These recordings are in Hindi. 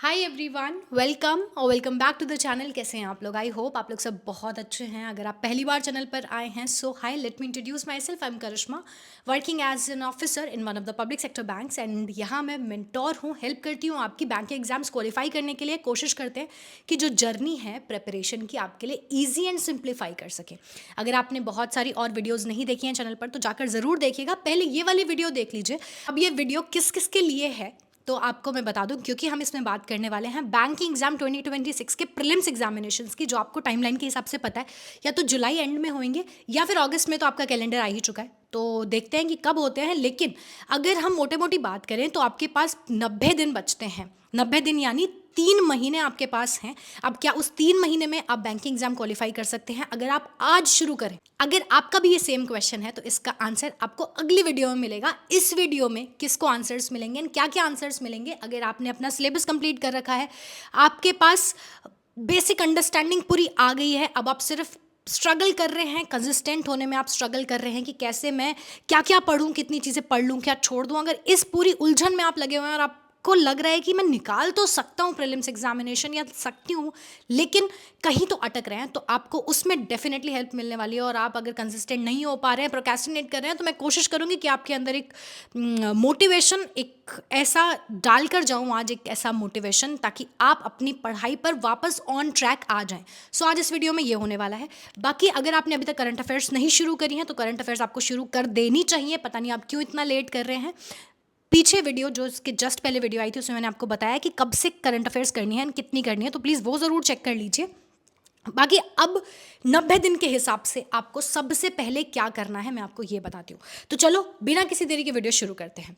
Hi everyone, welcome back to the channel. कैसे हैं आप लोग? आई होप आप लोग सब बहुत अच्छे हैं। अगर आप पहली बार चैनल पर आए हैं so hi, let me introduce myself. I am Karishma, working as an officer in one of the public sector banks and यहाँ मैं मेंटोर हूँ, हेल्प करती हूँ आपकी बैंक के एग्जाम्स क्वालिफाई करने के लिए। कोशिश करते हैं कि जो जर्नी है प्रेपरेशन की आपके लिए ईजी एंड सिंप्लीफाई कर सके। अगर आपने बहुत सारी और वीडियोज़ नहीं देखी हैं चैनल पर तो जाकर ज़रूर देखिएगा। पहले ये वाली वीडियो देख लीजिए। अब ये वीडियो किस किस के लिए है तो आपको मैं बता दूं, क्योंकि हम इसमें बात करने वाले हैं बैंकिंग एग्जाम 2026 के प्रीलिम्स एग्जामिनेशंस की, जो आपको टाइमलाइन के हिसाब से पता है या तो जुलाई एंड में होंगे या फिर अगस्त में। तो आपका कैलेंडर आ ही चुका है, तो देखते हैं कि कब होते हैं। लेकिन अगर हम मोटे मोटी बात करें तो आपके पास 90 दिन बचते हैं। 90 दिन यानी 3 महीने आपके पास हैं। अब क्या उस 3 महीने में आप बैंकिंग एग्जाम क्वालिफाई कर सकते हैं अगर आप आज शुरू करें? अगर आपका भी ये सेम क्वेश्चन है तो इसका आंसर आपको अगली वीडियो में मिलेगा। इस वीडियो में किसको आंसर्स मिलेंगे एंड क्या क्या आंसर्स मिलेंगे, अगर आपने अपना सिलेबस कंप्लीट कर रखा है, आपके पास बेसिक अंडरस्टैंडिंग पूरी आ गई है, अब आप सिर्फ स्ट्रगल कर रहे हैं, कंसिस्टेंट होने में आप स्ट्रगल कर रहे हैं कि कैसे मैं क्या क्या पढ़ूं, कितनी चीज़ें पढ़ लूं, क्या छोड़ दूं। अगर इस पूरी उलझन में आप लगे हुए हैं और आपको लग रहा है कि मैं निकाल तो सकता हूं प्रीलिम्स एग्जामिनेशन या सकती हूं, लेकिन कहीं तो अटक रहे हैं, तो आपको उसमें डेफिनेटली हेल्प मिलने वाली है। और आप अगर कंसिस्टेंट नहीं हो पा रहे हैं, प्रोक्रेस्टिनेट कर रहे हैं, तो मैं कोशिश करूंगी कि आपके अंदर एक मोटिवेशन एक ऐसा डालकर जाऊं, आज एक ऐसा मोटिवेशन, ताकि आप अपनी पढ़ाई पर वापस ऑन ट्रैक आ जाएं। सो आज इस वीडियो में ये होने वाला है। बाकी अगर आपने अभी तक करंट अफेयर्स नहीं शुरू करी हैं तो करंट अफेयर्स आपको शुरू कर देनी चाहिए। पता नहीं आप क्यों इतना लेट कर रहे हैं। पीछे वीडियो जो इसके जस्ट पहले वीडियो आई थी उसमें मैंने आपको बताया कि कब से करंट अफेयर्स करनी है, कितनी करनी है, तो प्लीज़ वो ज़रूर चेक कर लीजिए। बाकी अब 90 दिन के हिसाब से आपको सबसे पहले क्या करना है मैं आपको ये बताती हूँ। तो चलो बिना किसी देरी के वीडियो शुरू करते हैं।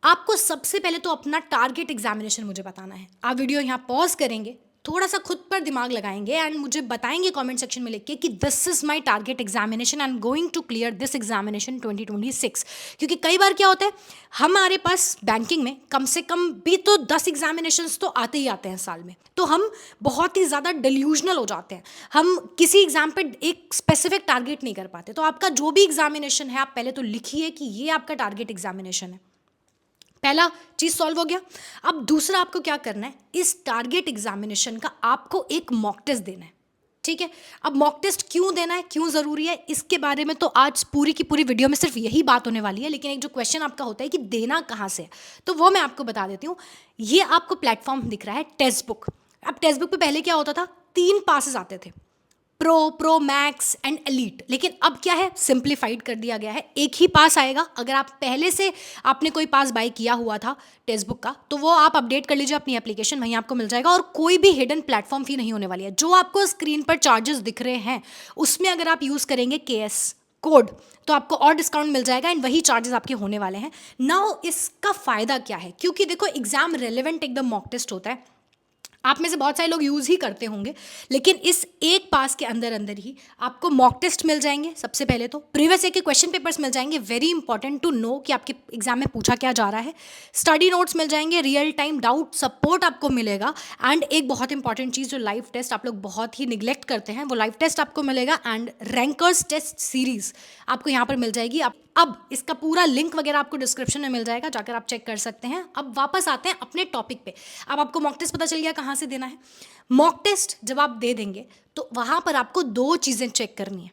आपको सबसे पहले तो अपना टारगेट एग्जामिनेशन मुझे बताना है। आप वीडियो यहाँ पॉज करेंगे, थोड़ा सा खुद पर दिमाग लगाएंगे एंड मुझे बताएंगे कमेंट सेक्शन में लिख के कि this is my target examination, I am going to clear this examination 2026। क्योंकि कई बार क्या होता है, हमारे पास बैंकिंग में कम से कम भी तो 10 एग्जामिनेशंस तो आते ही आते हैं साल में, तो हम बहुत ही ज़्यादा डिल्यूजनल हो जाते हैं। हम किसी एग्जाम पे एक स्पेसिफिक टारगेट नहीं कर पाते। तो आपका जो भी एग्जामिनेशन है आप पहले तो लिखिए कि ये आपका टारगेट एग्जामिनेशन है। पहला चीज सॉल्व हो गया। अब दूसरा आपको क्या करना है, इस टारगेट एग्जामिनेशन का आपको एक मॉक टेस्ट देना है। ठीक है, अब मॉक टेस्ट क्यों देना है, क्यों जरूरी है, इसके बारे में तो आज पूरी की पूरी वीडियो में सिर्फ यही बात होने वाली है। लेकिन एक जो क्वेश्चन आपका होता है कि देना कहाँ से है, तो वो मैं आपको बता देती हूँ। ये आपको प्लेटफॉर्म दिख रहा है टेक्स्ट बुक। अब टेक्स्ट बुक पे पहले क्या होता था, 3 पासेस आते थे, प्रो मैक्स एंड एलीट। लेकिन अब क्या है, सिंप्लीफाइड कर दिया गया है, एक ही पास आएगा। अगर आप पहले से आपने कोई पास बाय किया हुआ था टेक्स्ट बुक का तो वो आप अपडेट कर लीजिए अपनी एप्लीकेशन, वहीं आपको मिल जाएगा। और कोई भी हिडन प्लेटफॉर्म फी नहीं होने वाली है। जो आपको स्क्रीन पर चार्जेस दिख रहे हैं उसमें अगर आप यूज़ करेंगे KS कोड तो आपको और डिस्काउंट मिल जाएगा एंड वही चार्जेस आपके होने वाले हैं। नाउ इसका फ़ायदा क्या है, क्योंकि देखो एग्जाम रेलेवेंट एकदम मॉक टेस्ट होता है, आप में से बहुत सारे लोग यूज़ ही करते होंगे। लेकिन इस एक पास के अंदर अंदर ही आपको मॉक टेस्ट मिल जाएंगे। सबसे पहले तो प्रीवियस ईयर के क्वेश्चन पेपर्स मिल जाएंगे, वेरी इंपॉर्टेंट टू नो कि आपके एग्जाम में पूछा क्या जा रहा है। स्टडी नोट्स मिल जाएंगे, रियल टाइम डाउट सपोर्ट आपको मिलेगा एंड एक बहुत इंपॉर्टेंट चीज़ जो लाइव टेस्ट आप लोग बहुत ही निगलेक्ट करते हैं, वो लाइव टेस्ट आपको मिलेगा एंड रैंकर्स टेस्ट सीरीज आपको यहाँ पर मिल जाएगी। अब इसका पूरा लिंक वगैरह आपको डिस्क्रिप्शन में मिल जाएगा, जाकर आप चेक कर सकते हैं। अब वापस आते हैं अपने टॉपिक पे। अब आपको मॉक टेस्ट पता चल गया कहाँ से देना है। मॉक टेस्ट जब आप दे देंगे तो वहाँ पर आपको 2 चीज़ें चेक करनी है।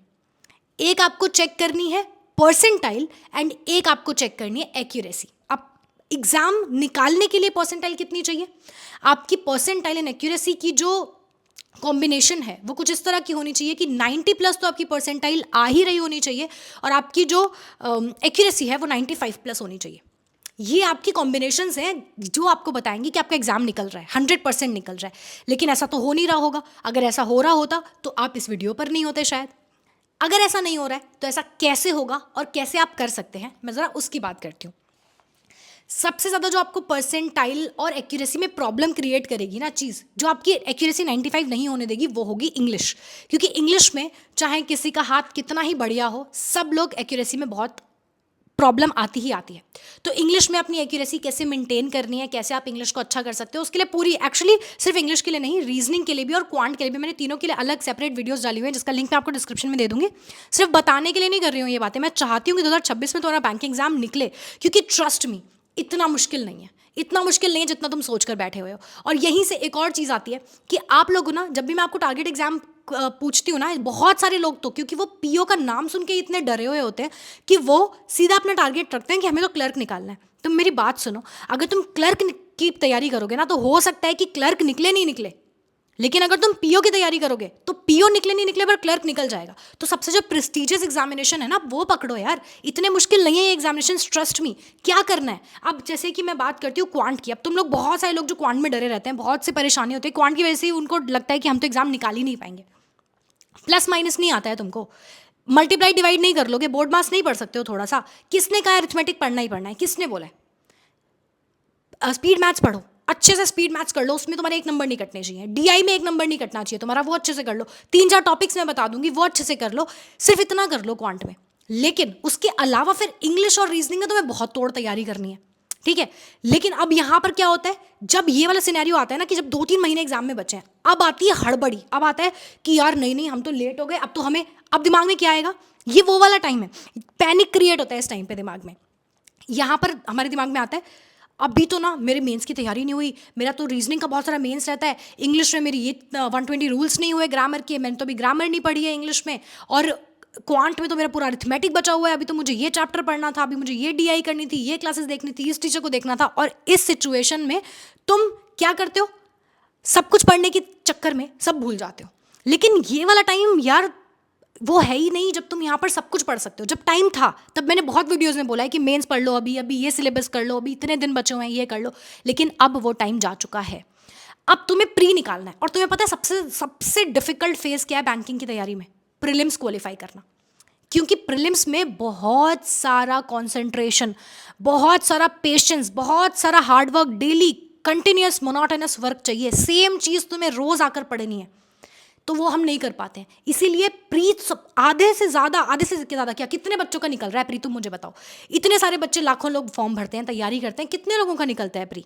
एक आपको चेक करनी है परसेंटाइल एंड एक आपको चेक करनी है एक्यूरेसी। अब एग्ज़ाम निकालने के लिए परसेंटाइल कितनी चाहिए, आपकी परसेंटाइल एंड एक्यूरेसी की जो कॉम्बिनेशन है वो कुछ इस तरह की होनी चाहिए कि 90 प्लस तो आपकी परसेंटाइल आ ही रही होनी चाहिए और आपकी जो एक्यूरेसी है वो 95 प्लस होनी चाहिए। ये आपकी कॉम्बिनेशंस हैं जो आपको बताएंगे कि आपका एग्जाम निकल रहा है, 100% निकल रहा है। लेकिन ऐसा तो हो नहीं रहा होगा। अगर ऐसा हो रहा होता तो आप इस वीडियो पर नहीं होते शायद। अगर ऐसा नहीं हो रहा है तो ऐसा कैसे होगा और कैसे आप कर सकते हैं, मैं ज़रा उसकी बात करती हूँ। सबसे ज़्यादा जो आपको परसेंटाइल और एक्यूरेसी में प्रॉब्लम क्रिएट करेगी ना चीज़, जो आपकी एक्यूरेसी 95 नहीं होने देगी, वो होगी इंग्लिश। क्योंकि इंग्लिश में चाहे किसी का हाथ कितना ही बढ़िया हो, सब लोग एक्यूरेसी में बहुत प्रॉब्लम आती ही आती है। तो इंग्लिश में अपनी एक्यूरेसी कैसे मेंटेन करनी है, कैसे आप इंग्लिश को अच्छा कर सकते हो, उसके लिए पूरी एक्चुअली सिर्फ इंग्लिश के लिए नहीं, रीजनिंग के लिए भी और क्वांट के लिए भी मैंने तीनों के लिए अलग सेपरेट वीडियोस डाली हुई है, जिसका लिंक मैं आपको डिस्क्रिप्शन में दे दूंगी। सिर्फ बताने के लिए नहीं कर रही हूँ ये बातें, मैं चाहती हूँ कि 2026 में तुम्हारा बैंकिंग एग्जाम निकले। क्योंकि ट्रस्ट मी, इतना मुश्किल नहीं है, इतना मुश्किल नहीं है जितना तुम सोच कर बैठे हुए हो। और यहीं से एक और चीज़ आती है कि आप लोग ना, जब भी मैं आपको टारगेट एग्जाम पूछती हूँ ना, बहुत सारे लोग तो क्योंकि वो पीओ का नाम सुन के इतने डरे हुए होते हैं कि वो सीधा अपना टारगेट रखते हैं कि हमें तो क्लर्क निकालना है। तुम मेरी बात सुनो, अगर तुम क्लर्क की तैयारी करोगे ना, तो हो सकता है कि क्लर्क निकले नहीं निकले, लेकिन अगर तुम पीओ की तैयारी करोगे तो पीओ निकले नहीं निकले पर क्लर्क निकल जाएगा। तो सबसे जो प्रेस्टिजियस एग्जामिनेशन है ना, वो पकड़ो यार, इतने मुश्किल नहीं है ये एग्जामिनेशन, ट्रस्ट मी। क्या करना है अब, जैसे कि मैं बात करती हूँ क्वांट की। अब तुम लोग, बहुत सारे लोग जो क्वांट में डरे रहते हैं, बहुत से परेशानी होती है क्वांट की वजह से, उनको लगता है कि हम तो एग्जाम निकाल ही नहीं पाएंगे। प्लस माइनस नहीं आता है तुमको, मल्टीप्लाई डिवाइड नहीं कर लोगे, बोर्ड मास नहीं पढ़ सकते हो थोड़ा सा। किसने कहा अरिथमेटिक पढ़ना ही पढ़ना है, किसने बोला है? स्पीड मैथ्स पढ़ो, अच्छे से स्पीड मैथ्स कर लो, उसमें तुम्हारे 1 नंबर नहीं कटने चाहिए, डीआई में 1 नंबर नहीं कटना चाहिए तुम्हारा, वो अच्छे से कर लो। 3-4 टॉपिक्स मैं बता दूंगी, वो अच्छे से कर लो, सिर्फ इतना कर लो क्वांट में। लेकिन उसके अलावा फिर इंग्लिश और रीजनिंग में तुम्हें बहुत तोड़ तैयारी करनी है, ठीक है। लेकिन अब यहां पर क्या होता है, जब ये वाला सिनेरियो आता है ना कि जब 2-3 महीने एग्जाम में बचे हैं, अब आती है हड़बड़ी, अब आता है कि यार नहीं नहीं हम तो लेट हो गए, अब तो हमें, अब दिमाग में क्या आएगा, ये वो वाला टाइम है, पैनिक क्रिएट होता है इस टाइम पे दिमाग में। यहाँ पर हमारे दिमाग में आता है अभी तो ना मेरे मेंस की तैयारी नहीं हुई, मेरा तो रीजनिंग का बहुत सारा मेंस रहता है, इंग्लिश में मेरी ये 120 रूल्स नहीं हुए ग्रामर के, मैंने तो अभी ग्रामर नहीं पढ़ी है इंग्लिश में, और क्वांट में तो मेरा पूरा अरिथमेटिक बचा हुआ है, अभी तो मुझे ये चैप्टर पढ़ना था, अभी मुझे ये डीआई करनी थी, ये क्लासेस देखनी थी, इस टीचर को देखना था। और इस सिचुएशन में तुम क्या करते हो, सब कुछ पढ़ने के चक्कर में सब भूल जाते हो। लेकिन ये वाला टाइम यार वो है ही नहीं जब तुम यहाँ पर सब कुछ पढ़ सकते हो। जब टाइम था तब मैंने बहुत वीडियोस में बोला है कि मेंस पढ़ लो, अभी अभी ये सिलेबस कर लो, अभी इतने दिन बचे हुए हैं, ये कर लो। लेकिन अब वो टाइम जा चुका है, अब तुम्हें प्री निकालना है। और तुम्हें पता है सबसे सबसे डिफिकल्ट फेज क्या है बैंकिंग की तैयारी में? प्रीलिम्स क्वालिफाई करना। क्योंकि प्रीलिम्स में बहुत सारा कॉन्सेंट्रेशन, बहुत सारा पेशेंस, बहुत सारा hard work, daily continuous monotonous work चाहिए, सेम चीज़ तुम्हें रोज आकर पढ़नी है, तो वो हम नहीं कर पाते हैं। इसीलिए प्री आधे से ज़्यादा क्या, कितने बच्चों का निकल रहा है प्री, तुम मुझे बताओ। इतने सारे बच्चे, लाखों लोग फॉर्म भरते हैं, तैयारी करते हैं, कितने लोगों का निकलता है प्री?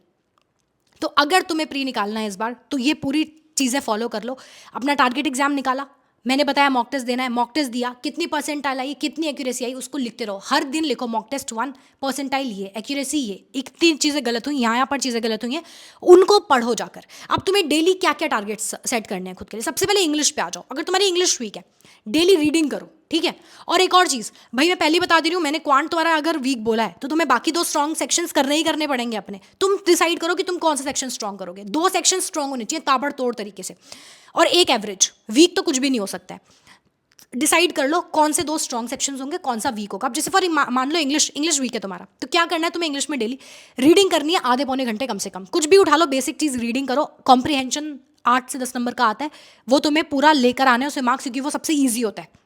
तो अगर तुम्हें प्री निकालना है इस बार, तो ये पूरी चीज़ें फॉलो कर लो। अपना टारगेट एग्जाम निकाला, मैंने बताया मॉक टेस्ट देना है, मॉक टेस्ट दिया, कितनी परसेंटाइल आई, कितनी एक्यूरेसी आई, उसको लिखते रहो। हर दिन लिखो मॉक टेस्ट 1, परसेंटाइल ये, एक्यूरेसी ये, एक 3 चीज़ें गलत हुई, यहाँ पर चीज़ें गलत हुई हैं, उनको पढ़ो जाकर। अब तुम्हें डेली क्या क्या टारगेट सेट करने हैं खुद के लिए। सबसे पहले इंग्लिश पे आ जाओ। अगर तुम्हारी इंग्लिश वीक है, डेली रीडिंग करो, ठीक है। और एक और चीज़ भाई, मैं पहले बता दे रही हूँ, मैंने क्वांट तुम्हारा अगर वीक बोला है तो तुम्हें बाकी 2 स्ट्रॉन्ग सेक्शंस करने ही करने पड़ेंगे अपने। तुम डिसाइड करो कि तुम कौन सा सेक्शन स्ट्रॉन्ग करोगे। 2 सेक्शन स्ट्रॉन्ग होने चाहिए ताबड़तोड़ तरीके से, और एक एवरेज। वीक तो कुछ भी नहीं हो सकता है। डिसाइड कर लो कौन से 2 स्ट्रॉन्ग सेक्शंस होंगे, कौन सा वीक होगा। अब जैसे फॉर मान लो इंग्लिश वीक है तुम्हारा, तो क्या करना है, तुम्हें इंग्लिश में डेली रीडिंग करनी है, आधे पौने घंटे कम से कम। कुछ भी उठा लो, बेसिक चीज़ रीडिंग करो। कॉम्प्रिहेंशन 8 से 10 नंबर का आता है, वो तुम्हें पूरा लेकर आना है उसमें मार्क्स, क्योंकि वो सबसे ईजी होता है।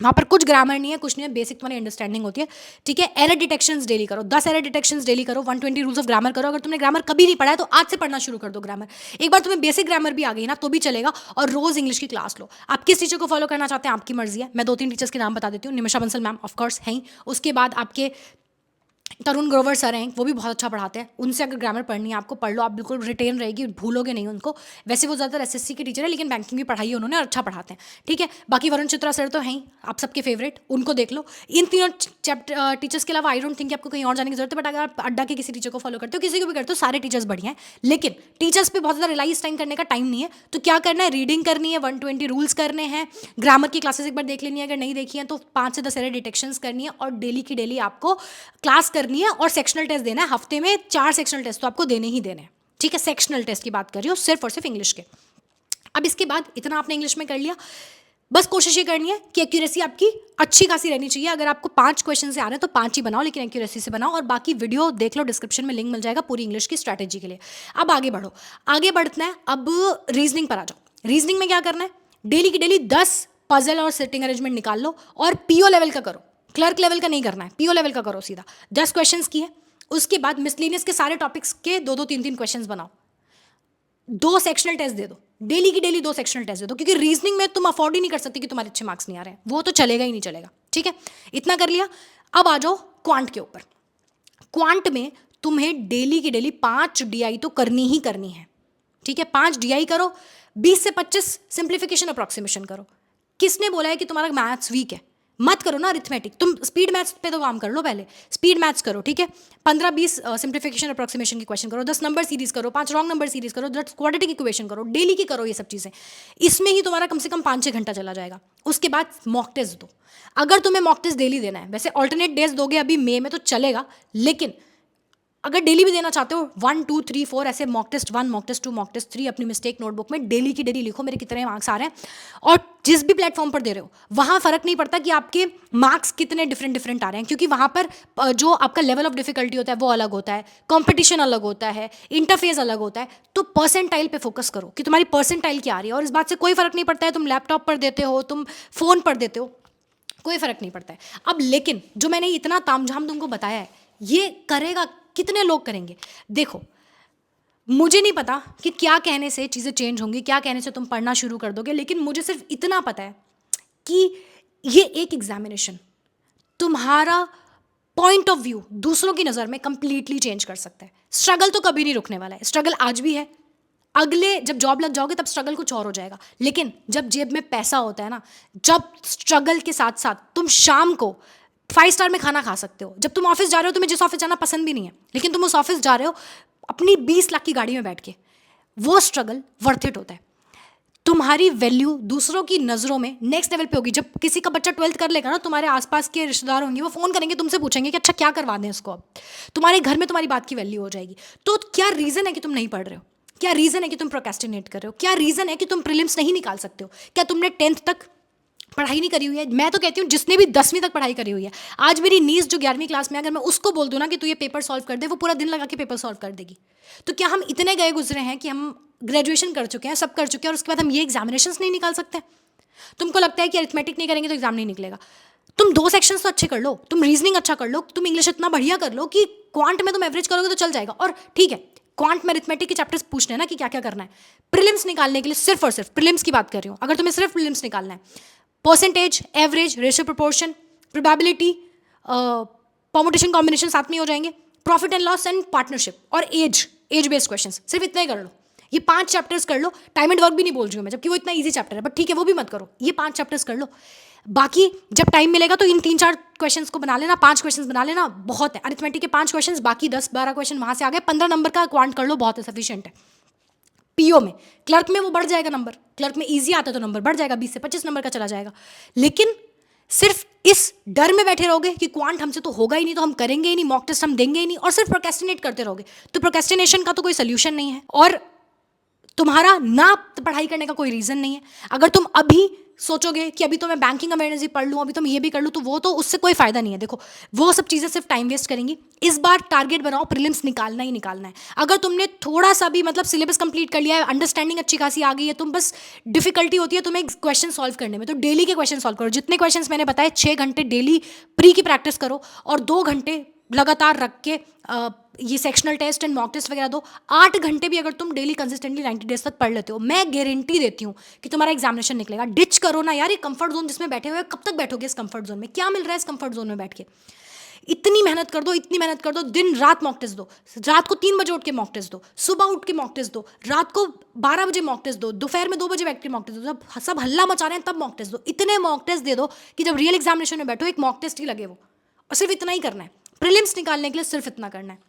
वहाँ पर कुछ ग्रामर नहीं है, कुछ नहीं है, बेसिक तुम्हारी अंडरस्टैंडिंग होती है, ठीक है। एरर डिटेक्शंस डेली करो, 10 एरर डिटेक्शंस डेली करो, 120 रूल्स ऑफ ग्रामर करो। अगर तुमने ग्रामर कभी नहीं पढ़ा है तो आज से पढ़ना शुरू कर दो ग्रामर। एक बार तुम्हें बेसिक ग्रामर भी आ गई ना तो भी चलेगा। और रोज इंग्लिश की क्लास लो। आप किस टीचर को फॉलो करना चाहते हैं आपकी मर्जी है। मैं 2-3 टीचर्स के नाम बता देती हूँ। निमिषा बंसल मैम ऑफकोर्स हैं ही, उसके बाद आपके तरुण ग्रोवर सर हैं, वो भी बहुत अच्छा पढ़ाते हैं। उनसे अगर ग्रामर पढ़नी है आपको, पढ़ लो, आप बिल्कुल रिटेन रहेगी, भूलोगे नहीं उनको। वैसे वो ज़्यादातर एसएससी के टीचर है, लेकिन बैंकिंग भी पढ़ाई है उन्होंने और अच्छा पढ़ाते हैं, ठीक है। बाकी वरुण चित्रा सर तो हैं ही आप सबके फेवरेट, उनको देख लो। इन तीनों टीचर्स के अलावा आई डोंट थिंक आपको कहीं और जाने की जरूरत है। बट अगर आप अड्डा के किसी टीचर को फॉलो करते हो, किसी को भी करते हो, सारे टीचर्स बढ़िया हैं। लेकिन टीचर्स पे बहुत ज़्यादा रिलाइज टाइम करने का टाइम नहीं है, तो क्या करना है, रीडिंग करनी है, 120 रूल्स करने हैं, ग्रामर की क्लासेस एक बार देख लेनी है, अगर नहीं देखी है तो 5 से 10 एरर डिटेक्शंस करनी है, और डेली की डेली आपको क्लास करनी है। और सेक्शनल टेस्ट देना है, हफ्ते में 4 सेक्शनल टेस्ट तो आपको देने ही देने हैं, ठीक है। सेक्शनल टेस्ट की बात कर रही हूँ, सिर्फ और सिर्फ इंग्लिश के। अब इसके बाद इतना आपने इंग्लिश में कर लिया, बस कोशिश ये करनी है कि एक्यूरेसी आपकी अच्छी खासी रहनी चाहिए। अगर आपको 5 क्वेश्चन से आ रहे हैं तो 5 ही बनाओ, लेकिन एक्यूरेसी से बनाओ। और बाकी वीडियो देख लो, डिस्क्रिप्शन में लिंक मिल जाएगा पूरी इंग्लिश की स्ट्रैटेजी के लिए। अब आगे बढ़ो, आगे बढ़ना है। अब रीजनिंग पर आ जाओ। रीजनिंग में क्या करना है, डेली की डेली 10 पजल और सिटिंग अरेंजमेंट निकाल लो, और पीओ लेवल का करो, क्लर्क लेवल का नहीं करना है, पीओ लेवल का करो सीधा। 10 क्वेश्चन की है। उसके बाद मिसलिनियस के सारे टॉपिक्स के 2-2, 3-3 क्वेश्चंस बनाओ। 2 सेक्शनल टेस्ट दे दो, डेली की डेली 2 सेक्शनल टेस्ट दे दो, क्योंकि रीजनिंग में तुम अफोर्ड ही नहीं कर सकती कि तुम्हारे अच्छे मार्क्स नहीं आ रहे हैं, वो तो चलेगा ही नहीं चलेगा, ठीक है। इतना कर लिया। अब आ जाओ क्वांट के ऊपर। क्वांट में तुम्हें डेली की डेली 5 डीआई तो करनी ही करनी है, ठीक है। 5 डीआई करो, 20 से 25 सिंप्लीफिकेशन अप्रॉक्सीमेशन करो। किसने बोला है कि तुम्हारा मैथ्स वीक है? मत करो ना अरिथमेटिक, तुम स्पीड मैथ्स पे तो काम कर लो, पहले स्पीड मैथ्स करो, ठीक है। 15-20 सिंप्लीफिकेशन अप्रोक्सीमेशन की क्वेश्चन करो, 10 नंबर सीरीज करो, 5 रॉन्ग नंबर सीरीज करो, 10 क्वाड्रेटिक इक्वेशन करो, डेली की करो ये सब चीज़ें। इसमें ही तुम्हारा कम से कम 5-6 घंटा चला जाएगा। उसके बाद मॉक टेस्ट दो। अगर तुम्हें मॉक टेस्ट डेली देना है, वैसे ऑल्टरनेट डेज दोगे अभी मई में तो चलेगा, लेकिन अगर डेली भी देना चाहते हो 1 2 3 4 ऐसे mock test 1 mock test 2 mock test 3 अपनी मिस्टेक नोटबुक में डेली की डेली लिखो मेरे कितने मार्क्स आ रहे हैं। और जिस भी प्लेटफॉर्म पर दे रहे हो वहाँ फर्क नहीं पड़ता कि आपके मार्क्स कितने डिफरेंट आ रहे हैं, क्योंकि वहाँ पर जो आपका लेवल ऑफ डिफिकल्टी होता है वो अलग होता है, कॉम्पिटिशन अलग होता है, इंटरफेस अलग होता है। तो परसेंटाइल पे फोकस करो कि तुम्हारी परसेंटाइल क्या आ रही है। और इस बात से कोई फर्क नहीं पड़ता है तुम लैपटॉप पर देते हो, तुम फोन पर देते हो, कोई फर्क नहीं पड़ता है। अब लेकिन जो मैंने इतना तामझाम तुमको बताया है, ये करेगा कितने लोग करेंगे? देखो, मुझे नहीं पता कि क्या कहने से चीज़ें चेंज होंगी, क्या कहने से तुम पढ़ना शुरू कर दोगे, लेकिन मुझे सिर्फ इतना पता है कि ये एक एग्जामिनेशन तुम्हारा पॉइंट ऑफ व्यू दूसरों की नज़र में कंप्लीटली चेंज कर सकता है। स्ट्रगल तो कभी नहीं रुकने वाला है, स्ट्रगल आज भी है, अगले जब जॉब लग जाओगे तब स्ट्रगल कुछ और हो जाएगा। लेकिन जब जेब में पैसा होता है ना, जब स्ट्रगल के साथ साथ तुम शाम को 5 स्टार में खाना खा सकते हो, जब तुम ऑफिस जा रहे हो, तुम्हें जिस ऑफिस जाना पसंद भी नहीं है लेकिन तुम उस ऑफिस जा रहे हो अपनी 20 लाख की गाड़ी में बैठ के, वो स्ट्रगल वर्थ इट होता है। तुम्हारी वैल्यू दूसरों की नज़रों में नेक्स्ट लेवल पे होगी। जब किसी का बच्चा 12th कर लेगा ना, तुम्हारे आसपास के रिश्तेदार होंगे, वो फ़ोन करेंगे, तुमसे पूछेंगे कि अच्छा क्या करवा दें इसको। अब तुम्हारे घर में तुम्हारी बात की वैल्यू हो जाएगी। तो क्या रीज़न है कि तुम नहीं पढ़ रहे हो? क्या रीज़न है कि तुम प्रोक्रेस्टिनेट कर रहे हो? क्या रीज़न है कि तुम प्रीलिम्स नहीं निकाल सकते हो? क्या तुमने 10th तक पढ़ाई नहीं करी हुई है? मैं तो कहती हूँ जिसने भी 10वीं तक पढ़ाई करी हुई है, आज मेरी नीस जो 11वीं क्लास में, अगर मैं उसको बोल दूँ ना कि तू ये पेपर सॉल्व कर दे, वो पूरा दिन लगा के पेपर सॉल्व कर देगी। तो क्या हम इतने गए गुजरे हैं कि हम ग्रेजुएशन कर चुके हैं, सब कर चुके हैं, और उसके बाद हम ये एग्जामिनेशन नहीं निकाल सकते? तुमको लगता है कि अरिथमेटिक नहीं करेंगे तो एग्जाम नहीं निकलेगा? तुम 2 सेक्शंस तो अच्छे कर लो, तुम रीजनिंग अच्छा कर लो, तुम इंग्लिश इतना बढ़िया कर लो कि क्वांट में तुम एवरेज करोगे तो चल जाएगा। और ठीक है, क्वांट में अरिथमेटिक के चैप्टर्स पूछने हैं ना कि क्या क्या करना है। प्रीलिम्स निकालने के लिए सिर्फ और सिर्फ प्रीलिम्स की बात कर रही हूँ, अगर तुम्हें सिर्फ प्रीलिम्स निकालना है, percentage, average, ratio proportion, probability, permutation combination साथ में हो जाएंगे, profit and loss and partnership, और एज बेस्ड क्वेश्चंस, सिर्फ इतना ही कर लो। ये 5 चैप्टर्स कर लो। टाइम एंड वर्क भी नहीं बोल रही हूँ मैं, जबकि वो इतना इजी चैप्टर है, बट ठीक है वो भी मत करो। ये 5 चैप्टर्स कर लो। बाकी जब टाइम मिलेगा तो इन 3-4 क्वेश्चंस को बना लेना, 5 क्वेश्चंस बना लेना, बहुत है। अरिथमेटिक के 5 क्वेश्चंस, बाकी 10-12 क्वेश्चन वहाँ से आ गए, 15 नंबर का क्वांट कर लो, बहुत है, सफिशिएंट है। पीओ में, क्लर्क में वो बढ़ जाएगा नंबर, क्लर्क में इजी आता है तो नंबर बढ़ जाएगा, 20 से 25 नंबर का चला जाएगा। लेकिन सिर्फ इस डर में बैठे रहोगे कि क्वांट हमसे तो होगा ही नहीं, तो हम करेंगे ही नहीं, मॉक टेस्ट हम देंगे ही नहीं, और सिर्फ प्रोक्रेस्टिनेट करते रहोगे, तो प्रोक्रेस्टिनेशन का तो कोई सोल्यूशन नहीं है, और तुम्हारा ना पढ़ाई करने का कोई रीज़न नहीं है। अगर तुम अभी सोचोगे कि अभी तो मैं बैंकिंग अवेयरनेस भी पढ़ लूँ, अभी तो मैं ये भी कर लूँ, तो वो तो उससे कोई फ़ायदा नहीं है। देखो, वो सब चीज़ें सिर्फ टाइम वेस्ट करेंगी। इस बार टारगेट बनाओ, प्रीलिम्स निकालना ही निकालना है। अगर तुमने थोड़ा सा भी मतलब सिलेबस कंप्लीट कर लिया है, अंडरस्टैंडिंग अच्छी खासी आ गई है, तुम बस डिफिकल्टी होती है तुम्हें क्वेश्चन सॉल्व करने में, तो डेली के क्वेश्चन सॉल्व करो। जितने क्वेश्चन मैंने बताए, 6 घंटे डेली प्री की प्रैक्टिस करो, और 2 घंटे लगातार रख के ये sectional test and mock test वगैरह दो। 8 घंटे भी अगर तुम डेली कंसिस्टेंटली 90 डेज तक पढ़ लेते हो, मैं गारंटी देती हूँ कि तुम्हारा एग्जामिनेशन निकलेगा। डिच करो ना यार ये कंफर्ट जोन जिसमें बैठे हुए हो, कब तक बैठोगे इस कंफर्ट जोन में? क्या मिल रहा है इस कंफर्ट जोन में बैठ के? इतनी मेहनत कर दो, इतनी मेहनत कर दो, दिन रात मॉक टेस्ट दो, रात को 3 बजे उठ के मॉक टेस्ट दो, सुबह उठ के मॉक टेस्ट दो, रात को 12 बजे मॉक टेस्ट दो, दोपहर में 2 बजे बैठ के मॉक टेस्ट दो, जब सब हल्ला मचा रहे हैं तब मॉक टेस्ट दो। इतने मॉक टेस्ट दे दो कि जब रियल एग्जामिनेशन में बैठो एक मॉक टेस्ट ही लगे वो। और सिर्फ इतना ही करना है, प्रीलिम्स निकालने के लिए सिर्फ इतना करना है।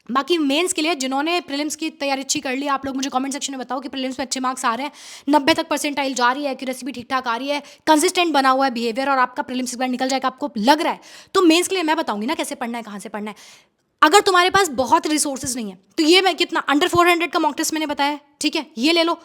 बाकी मेंस के लिए जिन्होंने प्रीलिम्स की तैयारी अच्छी कर ली, आप लोग मुझे कमेंट सेक्शन में बताओ कि प्रीलिम्स में अच्छे मार्क्स आ रहे हैं, 90 तक परसेंटाइल जा रही है, एक्यूरेसी भी ठीक ठाक आ रही है, कंसिस्टेंट बना हुआ है बिहेवियर, और आपका प्रीलिम्स इस बार निकल जाएगा, आपको लग रहा है। तो मेंस के लिए मैं बताऊंगी ना कैसे पढ़ना है, कहाँ से पढ़ना है। अगर तुम्हारे पास बहुत रिसोर्सेज नहीं है तो ये मैं कितना अंडर 400 का मॉक टेस्ट मैंने बताया, ठीक है, ये ले लो।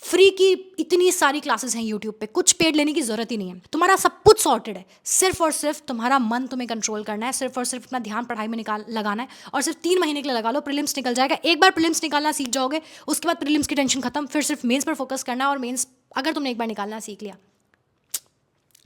फ्री की इतनी सारी क्लासेस हैं यूट्यूब पे, कुछ पेड लेने की जरूरत ही नहीं है, तुम्हारा सब कुछ सॉर्टेड है। सिर्फ और सिर्फ तुम्हारा मन तुम्हें कंट्रोल करना है, सिर्फ और सिर्फ अपना ध्यान पढ़ाई में लगाना है, और सिर्फ 3 महीने के लिए लगा लो, प्रीलिम्स निकल जाएगा। एक बार प्रीलिम्स निकालना सीख जाओगे, उसके बाद प्रीलिम्स की टेंशन खत्म, फिर सिर्फ मेंस पर फोकस करना है। और मेंस अगर तुमने एक बार निकालना सीख लिया,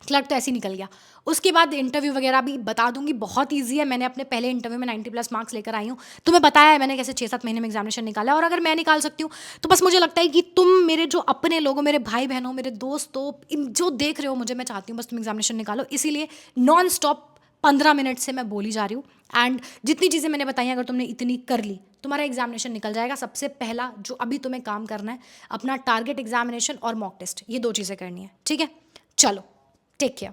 क्लर्क तो ऐसे ही निकल गया। उसके बाद इंटरव्यू वगैरह भी बता दूंगी, बहुत ईजी है। मैंने अपने पहले इंटरव्यू में 90+ मार्क्स लेकर आई हूँ, तुम्हें बताया है मैंने कैसे 6-7 महीने में एग्जामिनेशन निकाला। और अगर मैं निकाल सकती हूँ तो बस मुझे लगता है कि तुम मेरे जो अपने लोगों, मेरे भाई बहनों, मेरे दोस्तों, जो देख रहे हो मुझे, मैं चाहती हूँ बस तुम एग्जामिनेशन निकालो। इसीलिए नॉन स्टॉप 15 मिनट से मैं बोली जा रही हूँ। एंड जितनी चीज़ें मैंने बताई अगर तुमने इतनी कर ली, तुम्हारा एग्जामिनेशन निकल जाएगा। सबसे पहला जो अभी तुम्हें काम करना है, अपना टारगेट एग्जामिनेशन और मॉक टेस्ट, ये 2 चीज़ें करनी है, ठीक है। चलो, टेक केयर।